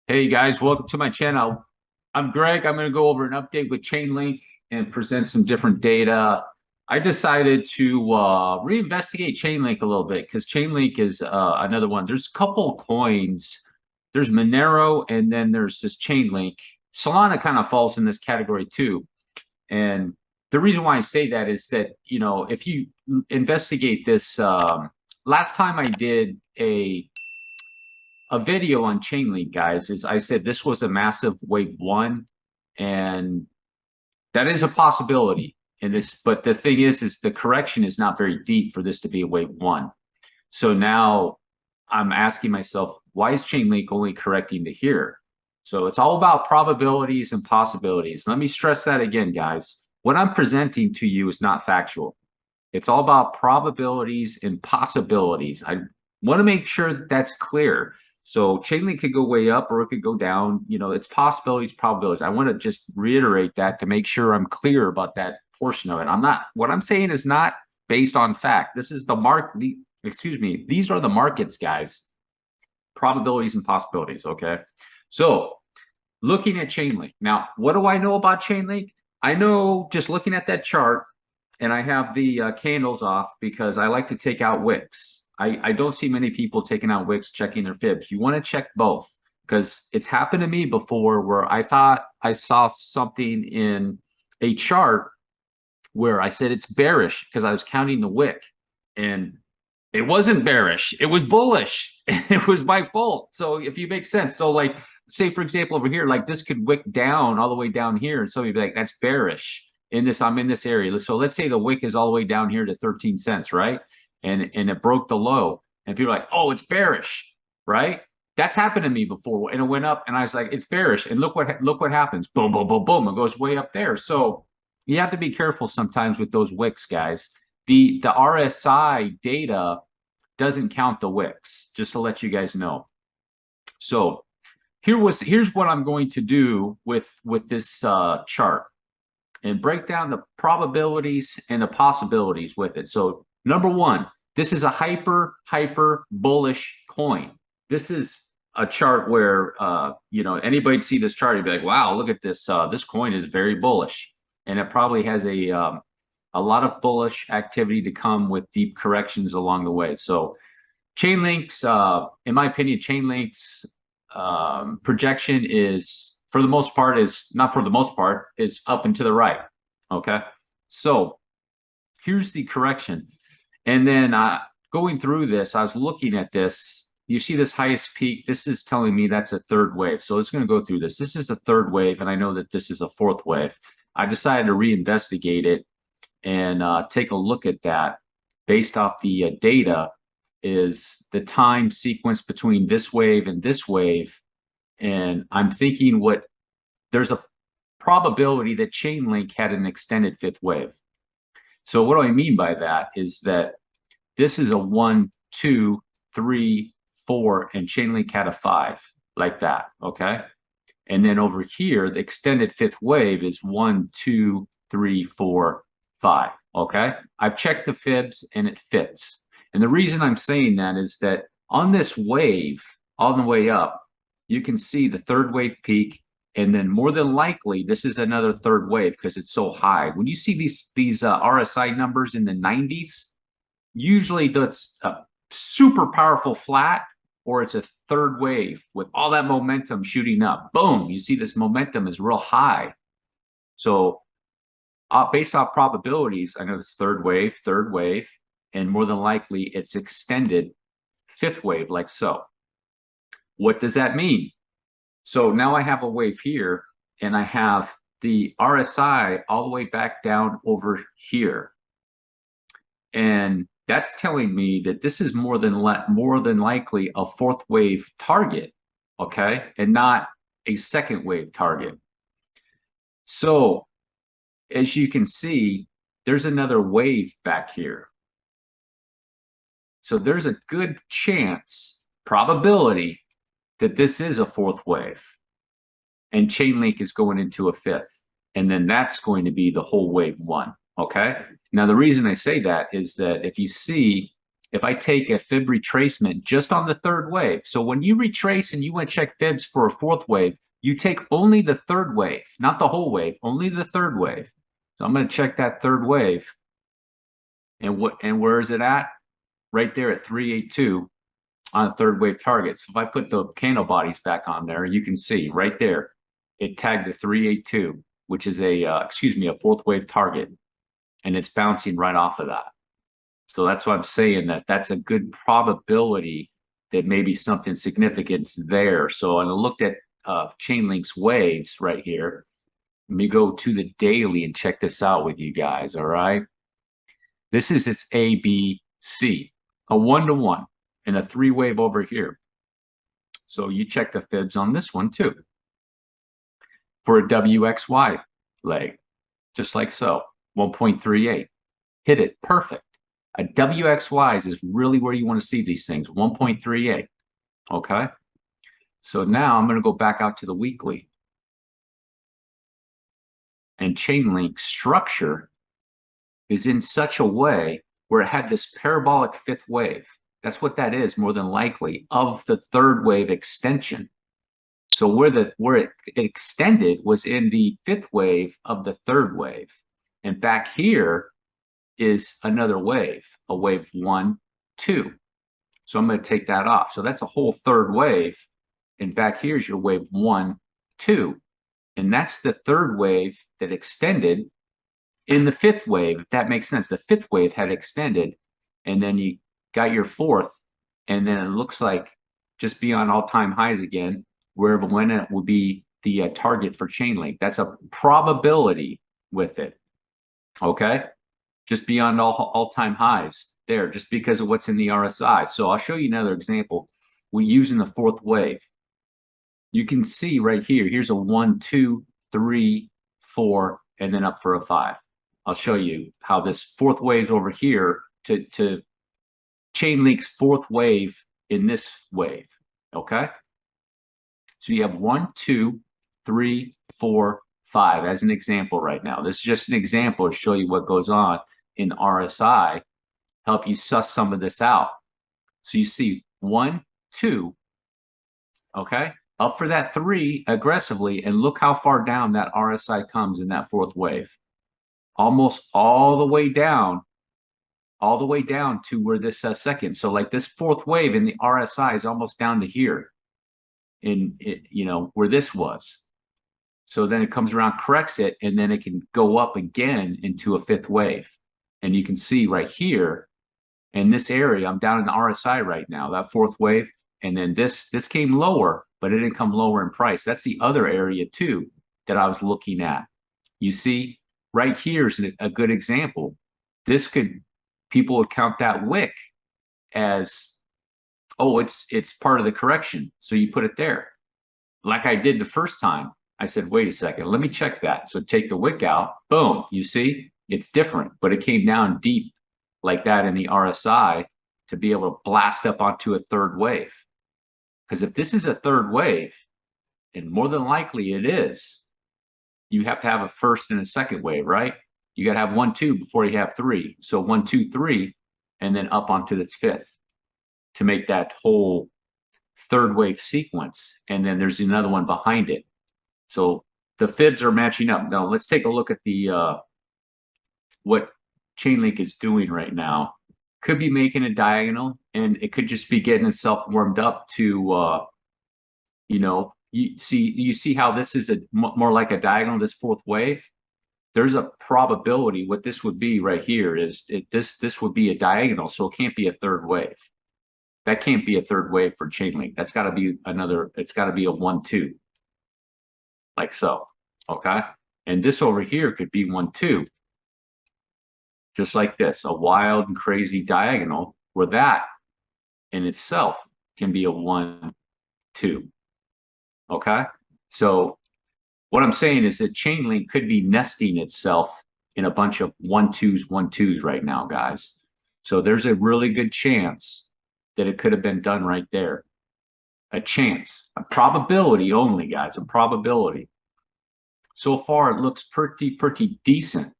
Hey guys, welcome to my channel. I'm Greg. I'm going to go over an update with Chainlink and present some different data. I decided to reinvestigate Chainlink a little bit because Chainlink is another one. There's a couple of coins. There's Monero and then there's this Chainlink. Solana kind of falls in this category too. And the reason why I say that is that, if you investigate this, last time I did a video on Chainlink, guys, is I said this was a massive wave one, and that is a possibility in this. But the thing is the correction is not very deep for this to be a wave one. So now I'm asking myself, why is Chainlink only correcting to here? So it's all about probabilities and possibilities. Let me stress that again, guys. What I'm presenting to you is not factual. It's all about probabilities and possibilities. I want to make sure that's clear. So Chainlink could go way up or it could go down. It's possibilities, probabilities. I want to just reiterate that to make sure I'm clear about that portion of it. What I'm saying is not based on fact. This is the these are the markets, guys. Probabilities and possibilities, okay? So looking at Chainlink. Now, what do I know about Chainlink? I know just looking at that chart, and I have the candles off because I like to take out wicks. I don't see many people taking out wicks, checking their fibs. You want to check both because it's happened to me before where I thought I saw something in a chart where I said it's bearish because I was counting the wick, and it wasn't bearish. It was bullish. It was my fault. So if you make sense. So like, say for example, over here, like this could wick down all the way down here. And so you'd be like, that's bearish I'm in this area. So let's say the wick is all the way down here to 13 cents, right? And it broke the low, and people are like, oh, it's bearish, right? That's happened to me before, and it went up, and I was like, it's bearish, and look what happens. Boom, boom, boom, boom. It goes way up there. So you have to be careful sometimes with those wicks, guys. The RSI data doesn't count the wicks, just to let you guys know. So here's what I'm going to do with this chart and break down the probabilities and the possibilities with it. So number one, this is a hyper bullish coin. This is a chart where anybody see this chart, you'd be like, wow, look at this. This coin is very bullish, and it probably has a lot of bullish activity to come with deep corrections along the way. So Chainlink's, in my opinion, Chainlink's projection is, for the most part, is up and to the right. Okay, so here's the correction. And then going through this, I was looking at this. You see this highest peak. This is telling me that's a third wave. So it's going to go through this. This is a third wave, and I know that this is a fourth wave. I decided to reinvestigate it and take a look at that based off the data. Is the time sequence between this wave and this wave. And I'm thinking there's a probability that Chainlink had an extended fifth wave. So what do I mean by that is that this is a 1, 2, 3, 4, and Chainlink had a 5, like that, okay? And then over here, the extended fifth wave is 1, 2, 3, 4, 5, okay? I've checked the fibs and it fits. And the reason I'm saying that is that on this wave, on the way up, you can see the third wave peak, and then more than likely, this is another third wave because it's so high. When you see these RSI numbers in the 90s, usually that's a super powerful flat, or it's a third wave with all that momentum shooting up. Boom, you see this momentum is real high. So based off probabilities, I know it's third wave, and more than likely it's extended fifth wave, like so. What does that mean? So now I have a wave here, and I have the RSI all the way back down over here. And that's telling me that this is more than likely a fourth wave target, okay? And not a second wave target. So as you can see, there's another wave back here. So there's a good chance, probability, that this is a fourth wave, and Chainlink is going into a fifth, and then that's going to be the whole wave one, okay? Now, the reason I say that is that if you see if I take a fib retracement just on the third wave, so when you retrace and you want to check fibs for a fourth wave, you take only the third wave, not the whole wave, only the third wave. So I'm going to check that third wave. And where is it at? Right there at 382 on a third wave target. So if I put the candle bodies back on there, you can see right there, it tagged the 382, which is a fourth wave target, and it's bouncing right off of that. So that's why I'm saying that that's a good probability that maybe something significant's there. So I looked at Chainlink's waves right here. Let me go to the daily and check this out with you guys. All right. This is its ABC, a 1-to-1, and a 3-wave over here. So you check the fibs on this one too for a WXY leg, just like so, 1.38. Hit it, perfect. A WXYs is really where you want to see these things, 1.38. Okay. So now I'm going to go back out to the weekly. And Chainlink structure is in such a way where it had this parabolic fifth wave. That's what that is, more than likely, of the third wave extension. So where it extended was in the fifth wave of the third wave. And back here is another wave, a wave 1, 2. So I'm going to take that off. So that's a whole third wave. And back here's your wave 1, 2. And that's the third wave that extended in the fifth wave, if that makes sense. The fifth wave had extended, and then you got your fourth, and then it looks like just beyond all-time highs again, where when it will be the target for Chainlink. That's a probability with it, okay? Just beyond all-time highs there, just because of what's in the RSI. So I'll show you another example. We're using the fourth wave. You can see right here, here's a 1, 2, 3, 4, and then up for a 5. I'll show you how this fourth wave's over here to Chainlink's fourth wave in this wave, okay? So you have 1, 2, 3, 4, 5 as an example right now. This is just an example to show you what goes on in RSI, help you suss some of this out. So you see 1, 2, okay? Up for that 3 aggressively, and look how far down that RSI comes in that fourth wave. Almost all the way down to where this second. So like this fourth wave in the RSI is almost down to here in it, you know, where this was. So then it comes around, corrects it, and then it can go up again into a fifth wave. And you can see right here in this area, I'm down in the RSI right now, that fourth wave. And then this came lower, but it didn't come lower in price. That's the other area too that I was looking at. You see, right here is a good example. This could, people would count that wick as, oh, it's part of the correction. So you put it there. Like I did the first time, I said, wait a second, let me check that. So take the wick out, boom, you see, it's different, but it came down deep like that in the RSI to be able to blast up onto a third wave. Because if this is a third wave, and more than likely it is, you have to have a first and a second wave, right? You got to have 1, 2 before you have 3. So 1, 2, 3, and then up onto its fifth to make that whole third wave sequence. And then there's another one behind it. So the fibs are matching up. Now let's take a look at the what Chainlink is doing right now. Could be making a diagonal, and it could just be getting itself warmed up to, you know, you see how this is more like a diagonal, this fourth wave. There's a probability what this would be right here is this would be a diagonal, so it can't be a third wave. That can't be a third wave for Chainlink. That's got to be another, it's got to be a 1, 2. Like so, okay? And this over here could be 1, 2. Just like this, a wild and crazy diagonal where that in itself can be a 1, 2. Okay? So what I'm saying is that Chainlink could be nesting itself in a bunch of 1, 2s, 1, 2s right now, guys. So there's a really good chance that it could have been done right there. A chance, a probability only, guys, a probability. So far, it looks pretty decent.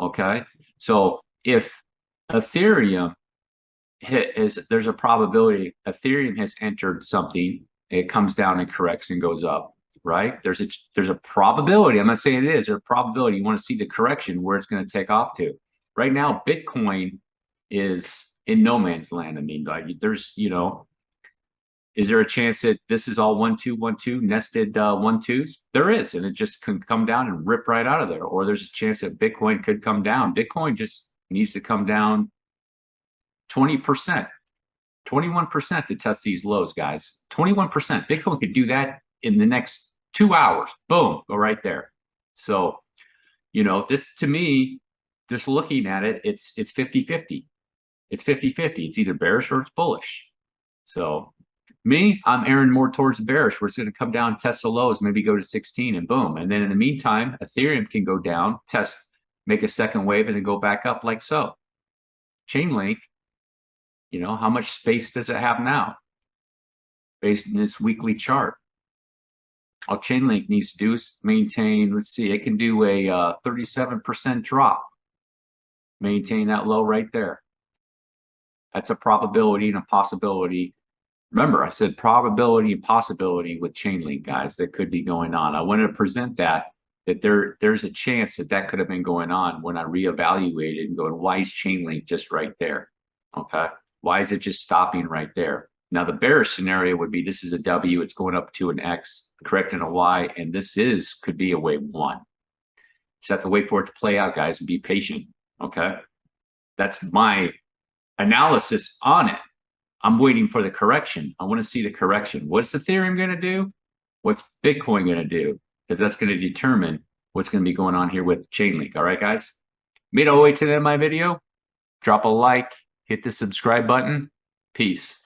Okay, so if Ethereum there's a probability Ethereum has entered something, it comes down and corrects and goes up, right? There's a probability. I'm not saying it is. There's a probability. You want to see the correction where it's going to take off to. Right now, Bitcoin is in no man's land. I mean, like there's, is there a chance that this is all 1-2-1-2 nested 1-2s? There is, and it just can come down and rip right out of there. Or there's a chance that Bitcoin could come down. Bitcoin just needs to come down 20%, 21% to test these lows, guys. 21%. Bitcoin could do that in the next 2 hours. Boom, go right there. So, this to me, just looking at it, it's 50-50. It's 50-50. It's either bearish or it's bullish. So me, I'm erring more towards bearish, where it's going to come down, test the lows, maybe go to 16 and boom. And then in the meantime, Ethereum can go down, test, make a second wave and then go back up like so. Chainlink, how much space does it have now based on this weekly chart? All Chainlink needs to do is maintain, let's see, it can do a 37% drop. Maintain that low right there. That's a probability and a possibility. Remember, I said probability and possibility with Chainlink, guys, that could be going on. I wanted to present that there's a chance that could have been going on when I reevaluated and going, why is Chainlink just right there? Okay. Why is it just stopping right there? Now, the bearish scenario would be this is a W, it's going up to an X, correcting a Y, and this could be a wave 1. Just have to wait for it to play out, guys, and be patient. Okay. That's my analysis on it. I'm waiting for the correction. I want to see the correction. What's Ethereum going to do? What's Bitcoin going to do? Because that's going to determine what's going to be going on here with Chainlink. All right, guys? Made all the way to the end of my video. Drop a like, hit the subscribe button. Peace.